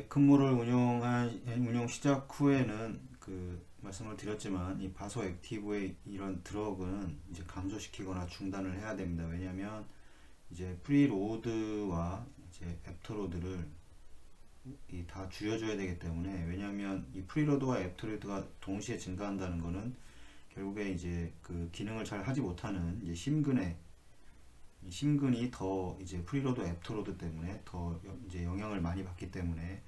에크모를 운용 시작 후에는 말씀을 드렸지만 이 바소 액티브의 이런 드럭은 이제 감소시키거나 중단을 해야 됩니다. 왜냐하면 이제 프리로드와 이제 애프터로드를 다 줄여줘야 되기 때문에, 왜냐하면 이 프리로드와 애프터로드가 동시에 증가한다는 것은 결국에 이제 그 기능을 잘 하지 못하는 이제 심근이 더 이제 프리로드 애프터로드 때문에 더 이제 영향을 많이 받기 때문에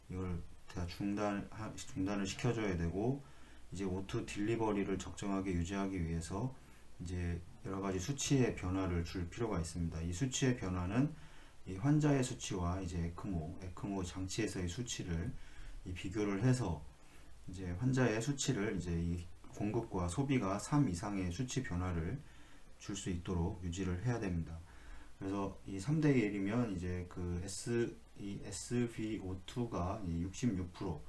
이걸 다 중단을 시켜줘야 되고, 이제 오토 딜리버리를 적정하게 유지하기 위해서 이제 여러 가지 수치의 변화를 줄 필요가 있습니다. 이 수치의 변화는 이 환자의 수치와 이제 에크모 장치에서의 수치를 비교를 해서 이제 환자의 수치를 이제 이 공급과 소비가 3 이상의 수치 변화를 줄 수 있도록 유지를 해야 됩니다. 그래서 이 3대 1이면 이제 이 SvO2가 66%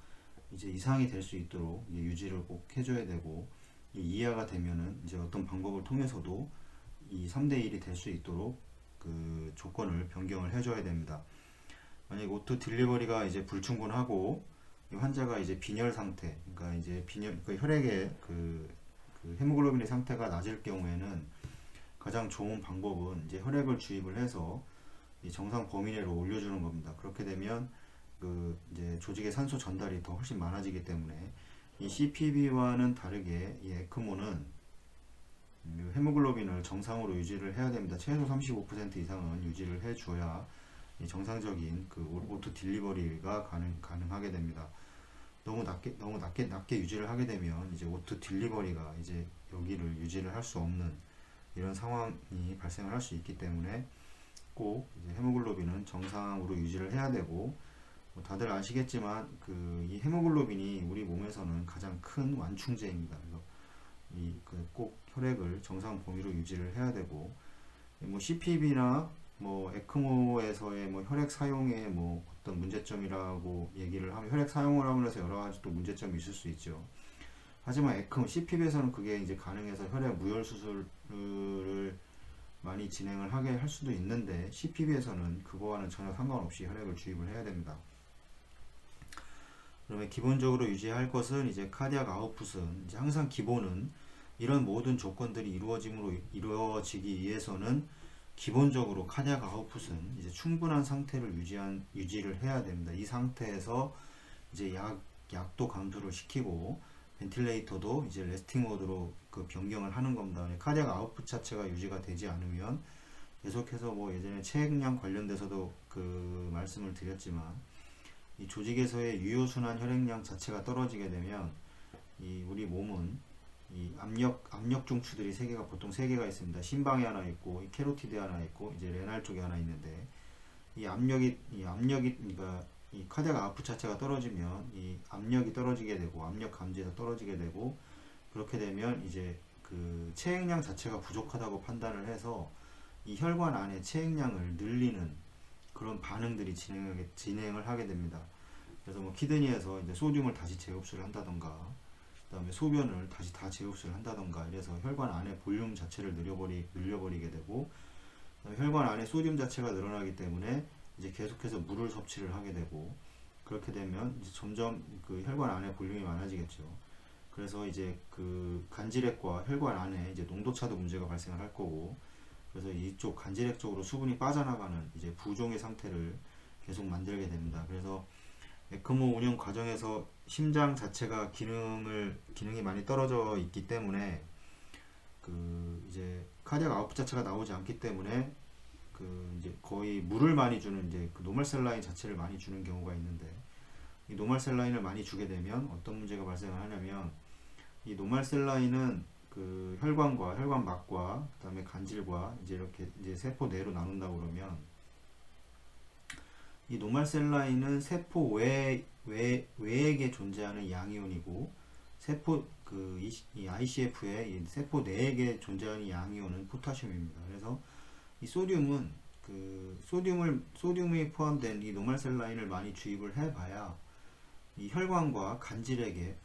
이제 이상이 될 수 있도록 유지를 꼭 해줘야 되고, 이 이하가 되면은 이제 어떤 방법을 통해서도 이 3대 1이 될 수 있도록 그 조건을 변경을 해줘야 됩니다. 만약 오토 딜리버리가 이제 불충분하고 이 환자가 이제 빈혈 상태, 그러니까 이제 혈액의 헤모글로빈의 상태가 낮을 경우에는 가장 좋은 방법은 이제 혈액을 주입을 해서 이 정상 범위 내로 올려주는 겁니다. 그렇게 되면 이제 조직의 산소 전달이 더 훨씬 많아지기 때문에, 이 CPB와는 다르게 이 에크모는 헤모글로빈을 정상으로 유지를 해야 됩니다. 최소 35% 이상은 유지를 해줘야 이 정상적인 오토 딜리버리가 가능하게 됩니다. 너무 낮게 유지를 하게 되면 이제 오토 딜리버리가 이제 여기를 유지를 할 수 없는 이런 상황이 발생을 할 수 있기 때문에 꼭 이제 헤모글로빈은 정상으로 유지를 해야 되고, 다들 아시겠지만 이 헤모글로빈이 우리 몸에서는 가장 큰 완충제입니다. 그래서 꼭 혈액을 정상 범위로 유지를 해야 되고, CPB나 에크모에서의 혈액 사용의 어떤 문제점이라고 얘기를 하면, 혈액 사용을 하면서 여러 가지 또 문제점이 있을 수 있죠. 하지만 CPB에서는 그게 이제 가능해서 혈액 무혈 수술을 많이 진행을 하게 할 수도 있는데, CPB에서는 그거와는 전혀 상관없이 혈액을 주입을 해야 됩니다. 그러면 기본적으로 유지할 것은 이제 카디악 아웃풋은 이제 항상 기본은 이런 모든 조건들이 이루어지기 위해서는 기본적으로 카디악 아웃풋은 이제 충분한 상태를 유지를 해야 됩니다. 이 상태에서 이제 약도 감소를 시키고 벤틸레이터도 이제 레스팅 모드로 변경을 하는 겁니다. 카디악 아웃풋 자체가 유지가 되지 않으면, 계속해서 예전에 체액량 관련돼서도 말씀을 드렸지만, 이 조직에서의 유효순환 혈액량 자체가 떨어지게 되면 우리 몸은 이 압력 중추들이 보통 세 개가 있습니다. 심방에 하나 있고, 이 캐로티드에 하나 있고, 이제 레날 쪽에 하나 있는데, 그러니까 이 카디악 아웃풋 자체가 떨어지면 이 압력이 떨어지게 되고, 압력 감지에서 떨어지게 되고, 그렇게 되면 이제 체액량 자체가 부족하다고 판단을 해서 이 혈관 안에 체액량을 늘리는 그런 반응들이 진행을 하게 됩니다. 그래서 키드니에서 이제 소듐을 다시 재흡수를 한다던가, 그 다음에 소변을 다시 다 재흡수를 한다던가, 이래서 혈관 안에 볼륨 자체를 늘려버리게 되고, 혈관 안에 소듐 자체가 늘어나기 때문에 이제 계속해서 물을 섭취를 하게 되고, 그렇게 되면 이제 점점 혈관 안에 볼륨이 많아지겠죠. 그래서 이제 간질액과 혈관 안에 이제 농도차도 문제가 발생을 할 거고, 그래서 이쪽 간질액 쪽으로 수분이 빠져나가는 이제 부종의 상태를 계속 만들게 됩니다. 그래서 에크모 운영 과정에서 심장 자체가 기능이 많이 떨어져 있기 때문에 이제 카디악 아웃풋 자체가 나오지 않기 때문에 이제 거의 물을 많이 주는 이제 노멀 셀라인 자체를 많이 주는 경우가 있는데, 이 노멀 셀라인을 많이 주게 되면 어떤 문제가 발생을 하냐면, 이 노멀 셀라인은 혈관과 혈관막과 그다음에 간질과 이제 이렇게 이제 세포 내로 나눈다고 그러면, 이 노멀 셀라인은 세포 외액에 존재하는 양이온이고, 이 ICF의 이 세포 내액에 존재하는 양이온은 포타슘입니다. 그래서 이 소듐은 소듐이 포함된 이 노멀 셀라인을 많이 주입을 해봐야 이 혈관과 간질액의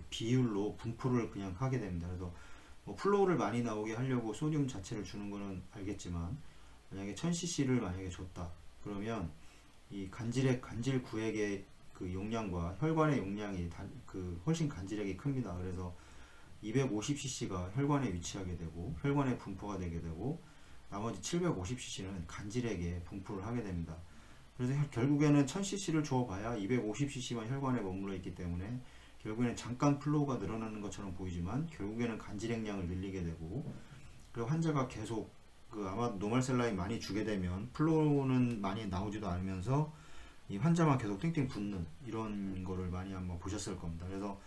비율로 분포를 그냥 하게 됩니다. 그래서 플로우를 많이 나오게 하려고 소듐 자체를 주는 거는 알겠지만, 만약에 1000cc를 만약에 줬다 그러면 이 간질 구획의 그 용량과 혈관의 용량이 훨씬 간질액이 큽니다. 그래서 250cc가 혈관에 위치하게 되고 혈관에 분포가 되게 되고 나머지 750cc는 간질액에 분포를 하게 됩니다. 그래서 결국에는 1000cc를 주어봐야 250cc만 혈관에 머물러 있기 때문에 결국에는 잠깐 플로우가 늘어나는 것처럼 보이지만 결국에는 간질액량을 늘리게 되고, 그리고 환자가 계속 아마 노멀 셀라인 많이 주게 되면 플로우는 많이 나오지도 않으면서 이 환자만 계속 띵띵 붓는 이런 거를 많이 한번 보셨을 겁니다. 그래서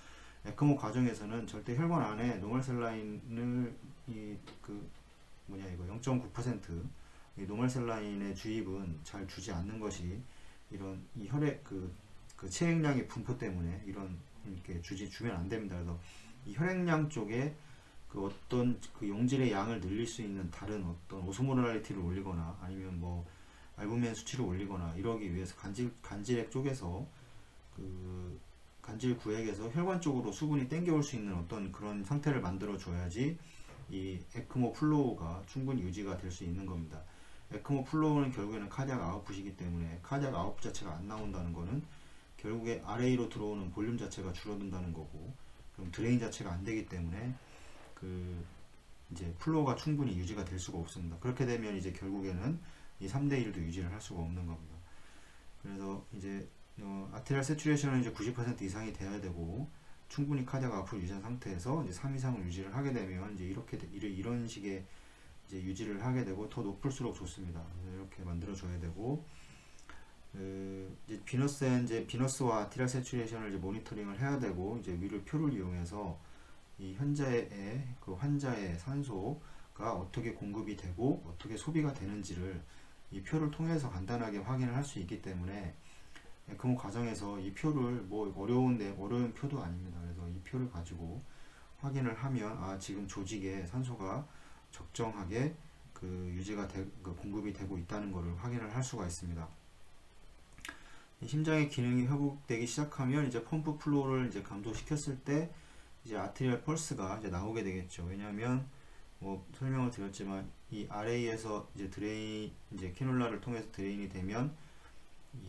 에크모 과정에서는 절대 혈관 안에 노멀 셀라인을 0.9% 이 노멀 셀라인의 주입은 잘 주지 않는 것이 이런 이 혈액 체액량의 분포 때문에 이렇게 주면 안 됩니다. 그래서 이 혈액량 쪽에 어떤 용질의 양을 늘릴 수 있는 다른 어떤 오스모랄리티를 올리거나 아니면 뭐 알부민 수치를 올리거나 이러기 위해서 간질액 쪽에서 간질 구획에서 혈관 쪽으로 수분이 땡겨올 수 있는 어떤 그런 상태를 만들어 줘야지 이 에크모 플로우가 충분히 유지가 될 수 있는 겁니다. 에크모 플로우는 결국에는 카디악 아웃풋이기 때문에 카디악 아웃풋 자체가 안 나온다는 거는 결국에 RA로 들어오는 볼륨 자체가 줄어든다는 거고, 그럼 드레인 자체가 안 되기 때문에 이제 플로우가 충분히 유지가 될 수가 없습니다. 그렇게 되면 이제 결국에는 이 3대1도 유지를 할 수가 없는 겁니다. 그래서 이제 아테리얼 세츄레이션은 이제 90% 이상이 돼야 되고 충분히 카디악 아웃풋을 유지한 상태에서 이제 3 이상을 유지를 하게 되면 이제 이런 식의 이제 유지를 하게 되고 더 높을수록 좋습니다. 이렇게 만들어 줘야 되고, 이제 비너스와 아테리얼 세츄레이션을 이제 모니터링을 해야 되고, 이제 위를 표를 이용해서 이 환자의 산소가 어떻게 공급이 되고 어떻게 소비가 되는지를 이 표를 통해서 간단하게 확인을 할 수 있기 때문에 에크모 과정에서 이 표를 뭐 어려운 표도 아닙니다. 그래서 이 표를 가지고 확인을 하면 지금 조직에 산소가 적정하게 유지가 공급이 되고 있다는 것을 확인을 할 수가 있습니다. 심장의 기능이 회복되기 시작하면 이제 펌프 플로우를 이제 감소시켰을 때 이제 아트리얼 펄스가 이제 나오게 되겠죠. 왜냐하면 뭐 설명을 드렸지만 이 RA에서 이제 이제 캐놀라를 통해서 드레인이 되면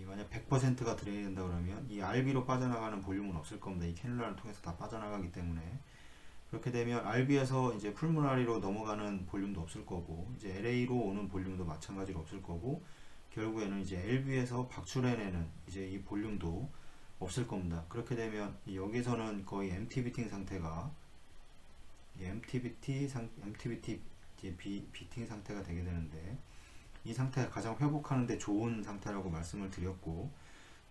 만약 100%가 드레인이 된다 그러면 이 RB로 빠져나가는 볼륨은 없을 겁니다. 이 캐놀라를 통해서 다 빠져나가기 때문에. 그렇게 되면 RB에서 이제 풀모나리로 넘어가는 볼륨도 없을 거고, 이제 LA로 오는 볼륨도 마찬가지로 없을 거고, 결국에는 이제 LB에서 박출해내는 이제 이 볼륨도 없을 겁니다. 그렇게 되면 여기서는 거의 MTB팅 상태가 MTBT 이제 비팅 상태가 되게 되는데, 이 상태가 가장 회복하는데 좋은 상태라고 말씀을 드렸고,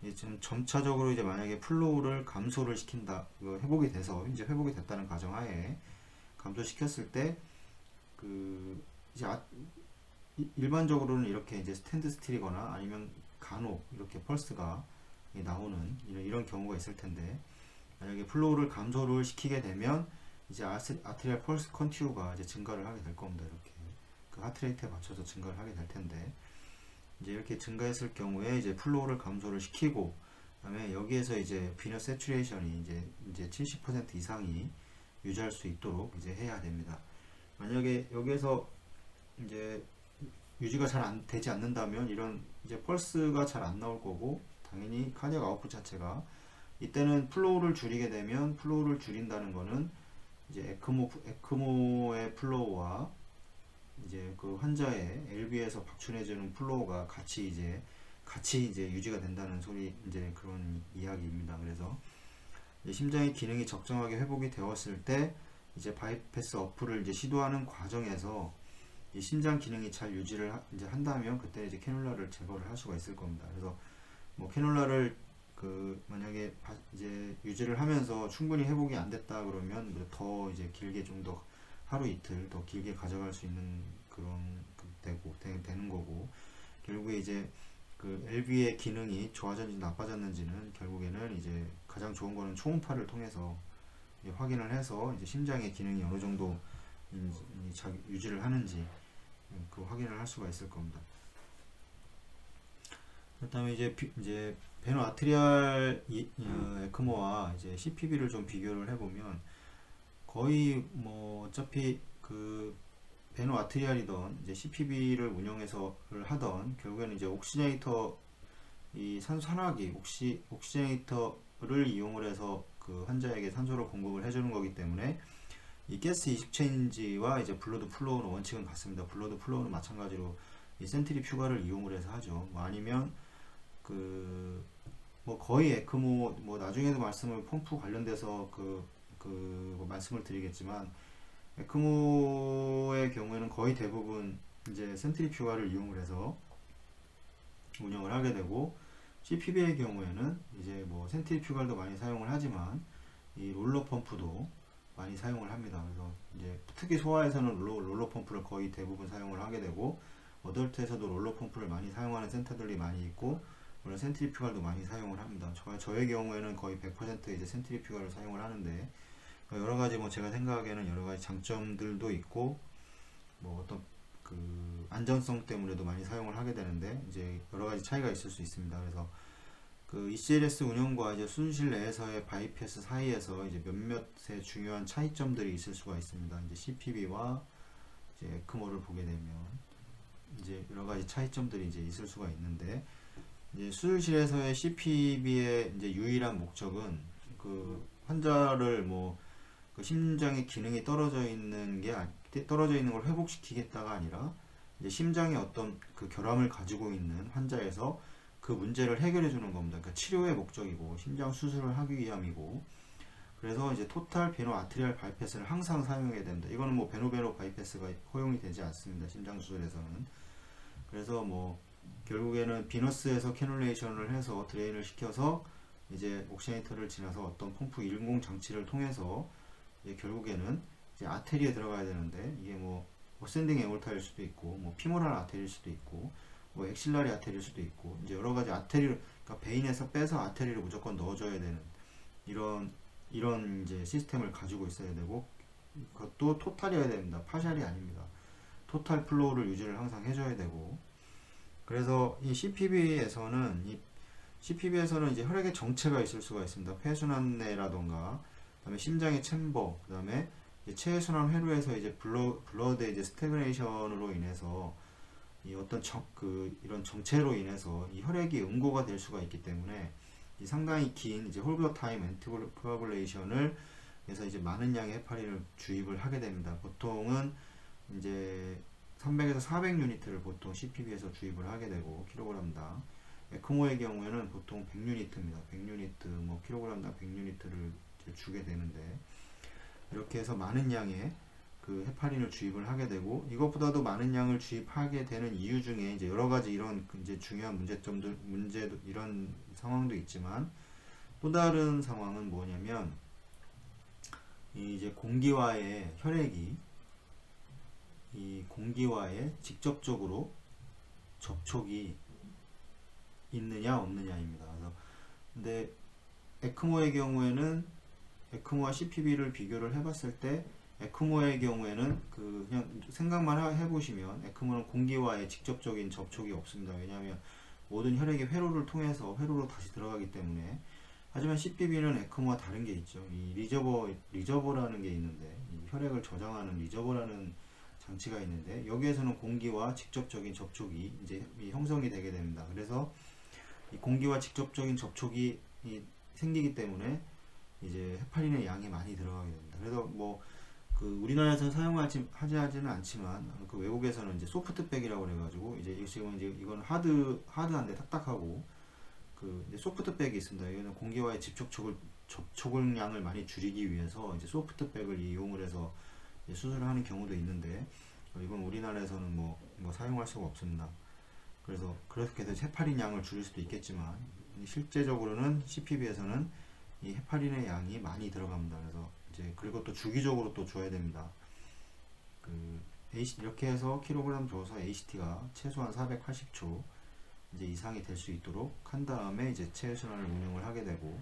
이제 좀 점차적으로 이제 만약에 플로우를 감소를 시킨다, 회복이 됐다는 가정하에 감소시켰을 때 이제 일반적으로는 이렇게 이제 스탠드 스틸이거나 아니면 간혹 이렇게 펄스가 나오는 이런 경우가 있을 텐데, 만약에 플로우를 감소를 시키게 되면 이제 아트리얼 펄스 컨티뉴가 이제 증가를 하게 될 겁니다. 이렇게 하트레이트에 맞춰서 증가를 하게 될 텐데, 이제 이렇게 증가했을 경우에 이제 플로우를 감소를 시키고, 그다음에 여기에서 이제 비너스 세츄레이션이 이제 70% 이상이 유지할 수 있도록 이제 해야 됩니다. 만약에 여기에서 이제 유지가 잘 되지 않는다면 이런 이제 펄스가 잘 안 나올 거고, 당연히 카디악 아웃풋 자체가 이때는 플로우를 줄인다는 거는 이제 에크모의 플로우와 이제 환자의 LV에서 박출해주는 플로우가 같이 이제 유지가 된다는 소리, 이제 그런 이야기입니다. 그래서 이제 심장의 기능이 적정하게 회복이 되었을 때 이제 바이패스 어플을 이제 시도하는 과정에서 이 심장 기능이 잘 유지를 이제 한다면 그때 이제 캐놀라를 제거를 할 수가 있을 겁니다. 그래서 뭐 캐놀라를 만약에 이제 유지를 하면서 충분히 회복이 안 됐다 그러면 더 이제 길게 좀 더 하루 이틀 더 길게 가져갈 수 있는 그런 되는 거고, 결국에 이제 LV의 기능이 좋아졌는지 나빠졌는지는 결국에는 이제 가장 좋은 거는 초음파를 통해서 확인을 해서 이제 심장의 기능이 어느 정도 유지를 하는지 확인을 할 수가 있을 겁니다. 그다음에 이제 베너 아트리알 에크모와 이제 CPB를 좀 비교를 해보면 거의 뭐 어차피 베너 아트리알이던 이제 CPB를 운영해서 하던 결국에는 이제 옥시네이터 이 산화기 옥시제네이터를 이용을 해서 그 환자에게 산소를 공급을 해주는 거기 때문에 이 가스 이식 체인지와 이제 블러드 플로우는 원칙은 같습니다. 블러드 플로우는 마찬가지로 이 센트리퓨가를 이용을 해서 하죠. 뭐 아니면 그 뭐 거의 에크모 뭐 나중에도 말씀을 펌프 관련돼서 뭐 말씀을 드리겠지만 에크모의 경우에는 거의 대부분 이제 센트리퓨가를 이용을 해서 운영을 하게 되고 CPB의 경우에는 이제 뭐 센트리퓨갈도 많이 사용을 하지만 이 롤러 펌프도 많이 사용을 합니다. 그래서 이제 특히 소아에서는 롤러 펌프를 거의 대부분 사용을 하게 되고 어덜트에서도 롤러 펌프를 많이 사용하는 센터들이 많이 있고 물론 센트리퓨갈도 많이 사용을 합니다. 저의 경우에는 거의 100% 이제 센트리퓨갈을 사용을 하는데 여러 가지 뭐 제가 생각하기에는 여러 가지 장점들도 있고 뭐 어떤 그 안전성 때문에도 많이 사용을 하게 되는데 이제 여러 가지 차이가 있을 수 있습니다. 그래서 그 ECLS 운영과 이제 수술실 내에서의 바이패스 사이에서 이제 몇몇의 중요한 차이점들이 있을 수가 있습니다. 이제 CPB와 이제 에크모를 보게 되면 이제 여러 가지 차이점들이 이제 있을 수가 있는데 이제 수술실에서의 CPB의 이제 유일한 목적은 그 환자를 뭐 그 심장의 기능이 떨어져 있는 걸 회복시키겠다가 아니라 이제 심장의 어떤 그 결함을 가지고 있는 환자에서 그 문제를 해결해 주는 겁니다. 그러니까 치료의 목적이고 심장 수술을 하기 위함이고 그래서 이제 토탈 베노 아트리얼 바이패스를 항상 사용해야 된다. 이거는 뭐 베노 바이패스가 허용이 되지 않습니다. 심장 수술에서는. 그래서 뭐 결국에는 비너스에서 캐놀레이션을 해서 드레인을 시켜서 이제 옥시네이터를 지나서 어떤 펌프 인공 장치를 통해서 이제 결국에는 이제 아테리에 들어가야 되는데 이게 뭐 어센딩 에올타일 수도 있고 뭐 피모랄 아테리일 수도 있고 뭐 엑실라리 아테리일 수도 있고 이제 여러 가지 아테리를 그러니까 베인에서 빼서 아테리를 무조건 넣어줘야 되는 이런 이제 시스템을 가지고 있어야 되고 그것도 토탈이어야 됩니다. 파샬이 아닙니다. 토탈 플로우를 유지를 항상 해줘야 되고 그래서 이 CPB에서는 이제 혈액의 정체가 있을 수가 있습니다. 폐순환내라던가 그다음에 심장의 챔버 그다음에 체순환 회로에서 이제 블러드의 이제 스태그네이션으로 인해서 이 어떤 이런 정체로 인해서 이 혈액이 응고가 될 수가 있기 때문에 이 상당히 긴 이제 홀블러 타임 앤티코아굴레이션을 해서 이제 많은 양의 헤파린을 주입을 하게 됩니다. 보통은 이제 300에서 400 유니트를 보통 CPB에서 주입을 하게 되고 킬로그램당 에크모의 경우에는 보통 100유니트입니다. 100유니트 뭐 킬로그램당 100유니트를 주게 되는데 이렇게 해서 많은 양의 그 헤파린을 주입을 하게 되고 이것보다도 많은 양을 주입하게 되는 이유 중에 이제 여러 가지 이런 이제 중요한 문제도 이런 상황도 있지만 또 다른 상황은 뭐냐면 이제 공기와의 혈액이 이 공기와의 직접적으로 접촉이 있느냐 없느냐입니다. 그래서 근데 에크모의 경우에는 에크모와 CPB를 비교를 해봤을 때 에크모의 경우에는 그냥 생각만 해보시면 에크모는 공기와의 직접적인 접촉이 없습니다. 왜냐하면 모든 혈액이 회로를 통해서 회로로 다시 들어가기 때문에 하지만 CPB는 에크모와 다른 게 있죠. 이 리저버라는 게 있는데 이 혈액을 저장하는 리저버라는 장치가 있는데 여기에서는 공기와 직접적인 접촉이 이제 형성이 되게 됩니다. 그래서 이 공기와 직접적인 접촉이 생기기 때문에 이제 헤파린의 양이 많이 들어가게 됩니다. 그래서 뭐 그 우리나라에서는 하지는 않지만 그 외국에서는 이제 소프트백이라고 그래가지고 이제 지금 이제 이건 하드한데 딱딱하고 그 이제 소프트백이 있습니다. 이거는 공기와의 접촉을 양을 많이 줄이기 위해서 이제 소프트백을 이용을 해서 수술을 하는 경우도 있는데 이건 우리나라에서는 뭐 사용할 수가 없습니다. 그래서 그렇게 해서 헤파린 양을 줄일 수도 있겠지만 실제적으로는 CPB에서는 이 헤파린의 양이 많이 들어갑니다. 그래서 이제 그리고 또 주기적으로 또 줘야 됩니다. 이렇게 해서 킬로그램 줘서 ACT가 최소한 480초 이제 이상이 될 수 있도록 한 다음에 이제 체순환을 운영을 하게 되고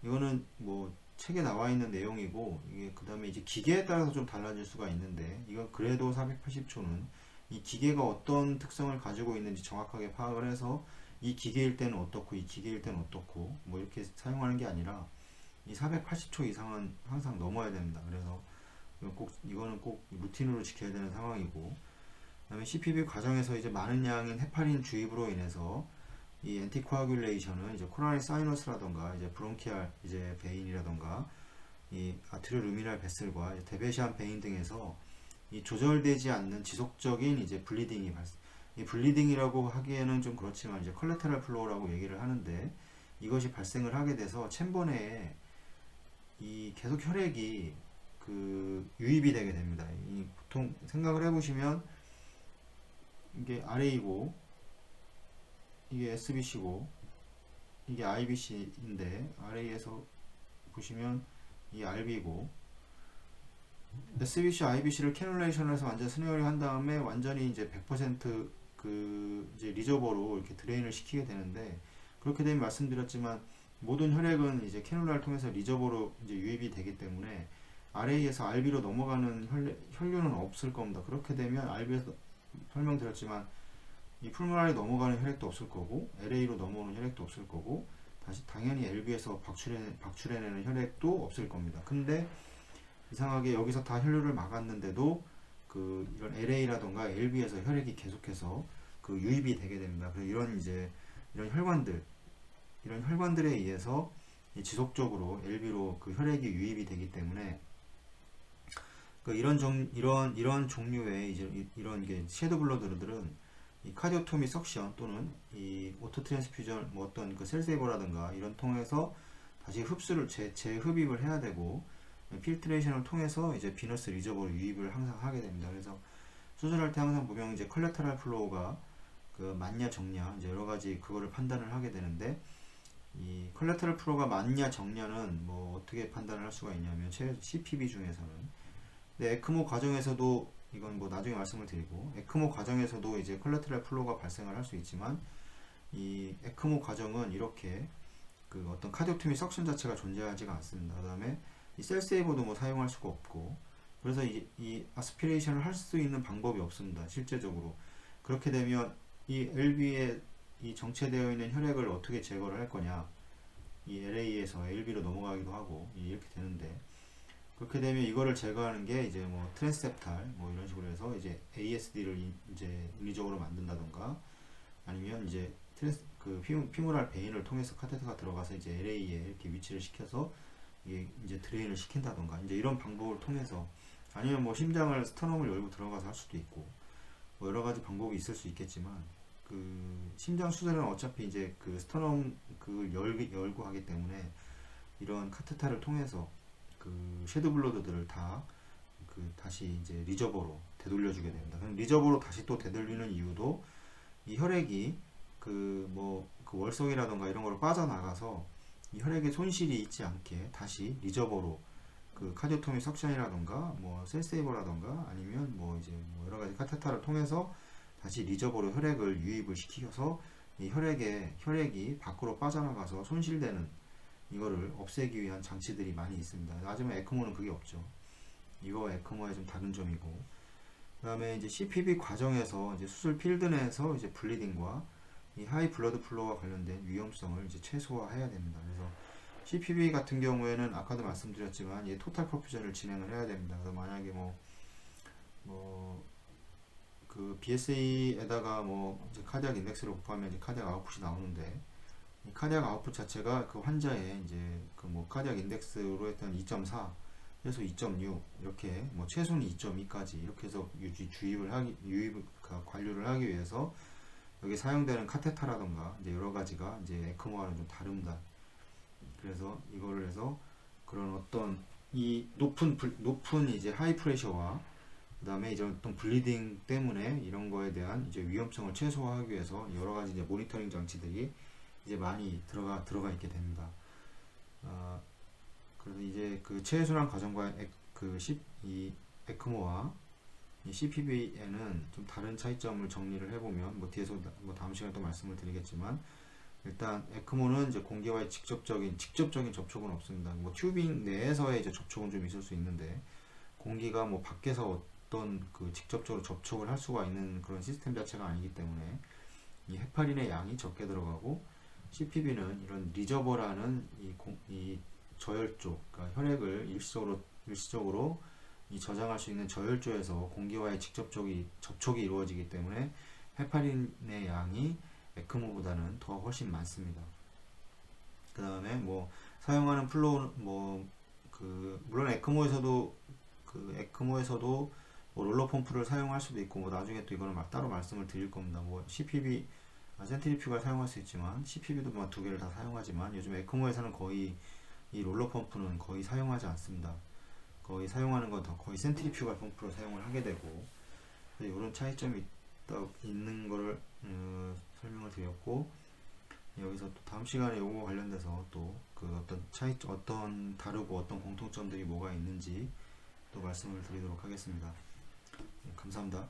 이거는 뭐 책에 나와 있는 내용이고 이게 그 다음에 이제 기계에 따라서 좀 달라질 수가 있는데 이건 그래도 480초는 이 기계가 어떤 특성을 가지고 있는지 정확하게 파악을 해서 이 기계일 때는 어떻고 이 기계일 때는 어떻고 뭐 이렇게 사용하는 게 아니라 이 480초 이상은 항상 넘어야 됩니다. 그래서 이거는 꼭 루틴으로 지켜야 되는 상황이고 그 다음에 CPB 과정에서 이제 많은 양인 헤파린 주입으로 인해서 이 엔티코아귤레이션은 이제 코로나리 사이너스라던가 이제 브론키알 이제 베인이라던가 이 아트리오 루미널 베슬과 데베시안 베인 등에서 이 조절되지 않는 지속적인 이제 블리딩이 발생. 이 블리딩이라고 하기에는 좀 그렇지만 이제 컬레테럴 플로우라고 얘기를 하는데 이것이 발생을 하게 돼서 챔버 내에 이 계속 혈액이 그 유입이 되게 됩니다. 이 보통 생각을 해보시면 이게 RA고 이게 SBC고 이게 IBC인데 RA에서 보시면 이 RB고 SBC, IBC를 캐놀레이션해서 완전 스네어링 한 다음에 완전히 이제 100% 이제 리저버로 이렇게 드레인을 시키게 되는데 그렇게 되면 말씀드렸지만 모든 혈액은 이제 캐놀라를 통해서 리저버로 이제 유입이 되기 때문에 RA에서 RB로 넘어가는 혈류는 없을 겁니다. 그렇게 되면 RB에서 설명드렸지만 이 풀모라리 넘어가는 혈액도 없을 거고 LA로 넘어오는 혈액도 없을 거고 다시 당연히 LB에서 박출해내는 혈액도 없을 겁니다. 근데 이상하게 여기서 다 혈류를 막았는데도 그 이런 LA라던가 LB에서 혈액이 계속해서 그 유입이 되게 됩니다. 그래서 이런 혈관들에 의해서 지속적으로 LB로 그 혈액이 유입이 되기 때문에 그 이런 종류의 이런 게 섀도우 블러드들은 이 카디오토미 석션 또는 이 오토 트랜스퓨전 뭐 어떤 그 셀세이버라든가 이런 통해서 다시 흡수를 재흡입을 해야 되고 필트레이션을 통해서 이제 비너스 리저버로 유입을 항상 하게 됩니다. 그래서 수술할 때 항상 보면 이제 컬레터럴 플로우가 그 맞냐 적냐 이제 여러 가지 그거를 판단을 하게 되는데 이 컬레터럴 플로우가 맞냐 적냐는 뭐 어떻게 판단을 할 수가 있냐면 CPB 중에서는 근데 에크모 과정에서도 이건 뭐 나중에 말씀을 드리고 에크모 과정에서도 이제 컬레터럴 플로우가 발생을 할 수 있지만 이 에크모 과정은 이렇게 그 어떤 카디오토미 석션 자체가 존재하지가 않습니다. 그 다음에 이 셀세이버도 뭐 사용할 수가 없고 그래서 이 아스피레이션을 할 수 있는 방법이 없습니다. 실제적으로 그렇게 되면 이 LB에 이 정체되어 있는 혈액을 어떻게 제거를 할 거냐 이 LA에서 LB로 넘어가기도 하고 이렇게 되는데 그렇게 되면 이거를 제거하는 게 이제 뭐 트랜스셉탈 뭐 이런 식으로 해서 이제 ASD를 이제 인위적으로 만든다던가 아니면 이제 그 피모랄 베인을 통해서 카테터가 들어가서 이제 LA에 이렇게 위치를 시켜서 이제 드레인을 시킨다던가 이제 이런 방법을 통해서 아니면 뭐 심장을 스터넘을 열고 들어가서 할 수도 있고 뭐 여러 가지 방법이 있을 수 있겠지만 그 심장 수술은 어차피 이제 그 스터넘 그 열고 하기 때문에 이런 카테터를 통해서 그 섀도우 블러드들을 다 그 다시 이제 리저버로 되돌려주게 됩니다. 그럼 리저버로 다시 또 되돌리는 이유도 이 혈액이 그 뭐 그 월성이라던가 이런 거로 빠져나가서 이 혈액에 손실이 있지 않게 다시 리저버로 그 카디오토미 석션이라던가 뭐 셀세이버라던가 아니면 뭐 이제 뭐 여러 가지 카테터를 통해서 다시 리저버로 혈액을 유입을 시켜서 이 혈액이 밖으로 빠져나가서 손실되는 이거를 없애기 위한 장치들이 많이 있습니다. 하지만 에크모는 그게 없죠. 이거 에크모의 좀 다른 점이고 그 다음에 이제 CPB 과정에서 이제 수술 필드 내에서 이제 블리딩과 이 하이 블러드 플로우와 관련된 위험성을 이제 최소화해야 됩니다. 그래서 CPB 같은 경우에는 아까도 말씀드렸지만 이 토탈 퍼퓨전을 진행을 해야 됩니다. 그래서 만약에 그 BSA에다가 뭐 이제 카디악 인덱스를 곱하면 이제 카디악 아웃풋이 나오는데 이 카디악 아웃풋 자체가 그 환자의 이제 그 뭐 카디악 인덱스로 했던 2.4 그래서 2.6 이렇게 뭐 최소는 2.2까지 이렇게 해서 관료를 하기 위해서 여기 사용되는 카테터라던가 이제 여러 가지가 이제 에크모와는 좀 다릅니다. 그래서 이거를 해서 그런 어떤 이 높은 이제 하이 프레셔와 그 다음에 이제 어떤 블리딩 때문에 이런 거에 대한 이제 위험성을 최소화하기 위해서 여러 가지 이제 모니터링 장치들이 이제 많이 들어가 있게 됩니다. 그래서 이제 그 체외순환 과정과 이 에크모와 이 CPB에는 좀 다른 차이점을 정리를 해보면 뭐 뒤에서 뭐 다음 시간에 또 말씀을 드리겠지만 일단 에크모는 이제 공기와의 직접적인 접촉은 없습니다. 뭐 튜빙 내에서의 이제 접촉은 좀 있을 수 있는데 공기가 뭐 밖에서 어떤 그 직접적으로 접촉을 할 수가 있는 그런 시스템 자체가 아니기 때문에 이 헤파린의 양이 적게 들어가고 CPB는 이런 리저버라는 이 저혈조, 그러니까 혈액을 일시적으로 이 저장할 수 있는 저혈조에서 공기와의 직접적인 접촉이 이루어지기 때문에 헤파린의 양이 에크모보다는 더 훨씬 많습니다. 그 다음에 뭐 사용하는 플로우 물론 에크모에서도 뭐 롤러 펌프를 사용할 수도 있고, 뭐 나중에 또 이거는 따로 말씀을 드릴 겁니다. 뭐 CPB 센트리퓨가를 사용할 수 있지만 CPB도 뭐 두 개를 다 사용하지만, 요즘 에크모에서는 거의 이 롤러 펌프는 거의 사용하지 않습니다. 거의 사용하는 건 더 거의 센트리퓨가 펌프로 사용을 하게 되고, 이런 차이점이 있는 거를 설명을 드렸고, 여기서 또 다음 시간에 요거 관련돼서 또 그 어떤 다르고 어떤 공통점들이 뭐가 있는지 또 말씀을 드리도록 하겠습니다. 감사합니다.